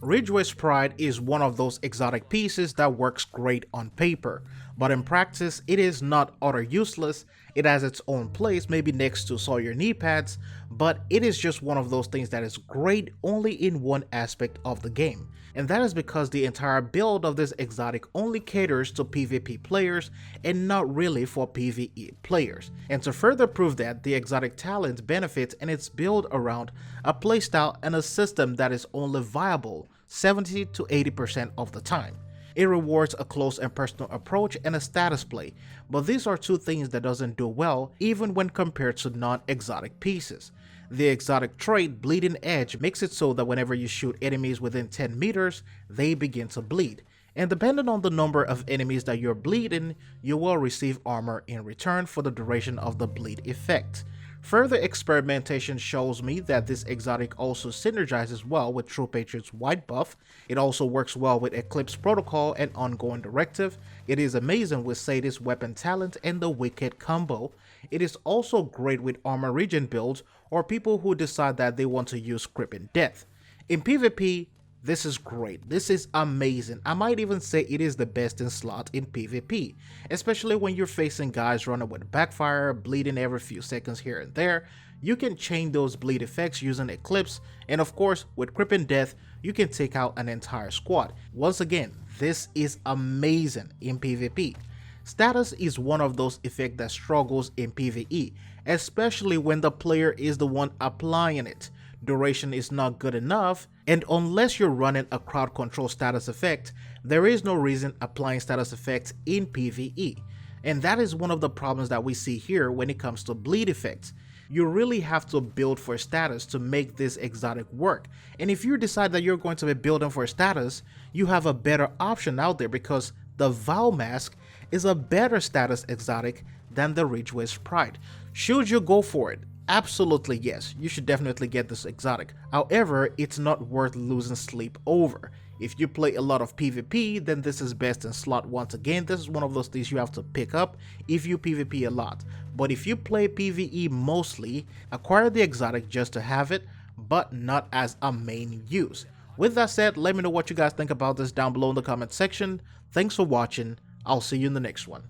Ridgeway's Pride is one of those exotic pieces that works great on paper, but in practice it is not utter useless. It has its own place, maybe next to Sawyer knee pads, but it is just one of those things that is great only in one aspect of the game, and that is because the entire build of this exotic only caters to PvP players and not really for PvE players. And to further prove that, the exotic talent benefits and it's built around a playstyle and a system that is only viable 70 to 80% of the time. It rewards a close and personal approach and a status play, but these are two things that doesn't do well even when compared to non-exotic pieces. The exotic trait Bleeding Edge makes it so that whenever you shoot enemies within 10 meters, they begin to bleed, and depending on the number of enemies that you're bleeding, you will receive armor in return for the duration of the bleed effect. Further experimentation shows me that this exotic also synergizes well with True Patriot's white buff. It also works well with Eclipse Protocol and Ongoing Directive. It is amazing with Sadie's weapon talent and the Wicked combo. It is also great with armor regen builds or people who decide that they want to use Crippin' Death. In PvP, this is great. This is amazing. I might even say it is the best in slot in PvP, especially when you're facing guys running with backfire, bleeding every few seconds here and there. You can chain those bleed effects using Eclipse, and of course with Crippin' Death, you can take out an entire squad. Once again, this is amazing in PvP. Status is one of those effects that struggles in PvE, especially when the player is the one applying it. Duration is not good enough, and unless you're running a crowd control status effect, there is no reason applying status effects in PvE. And that is one of the problems that we see here when it comes to bleed effects. You really have to build for status to make this exotic work, and if you decide that you're going to be building for status, you have a better option out there because the Vow Mask is a better status exotic than the Ridgeway's Pride. Should you go for it? Absolutely yes, you should definitely get this exotic. However, it's not worth losing sleep over. If you play a lot of PvP, then this is best in slot. Once again, this is one of those things you have to pick up if you PvP a lot. But if you play PvE mostly, acquire the exotic just to have it, but not as a main use. With that said, let me know what you guys think about this down below in the comment section. Thanks for watching. I'll see you in the next one.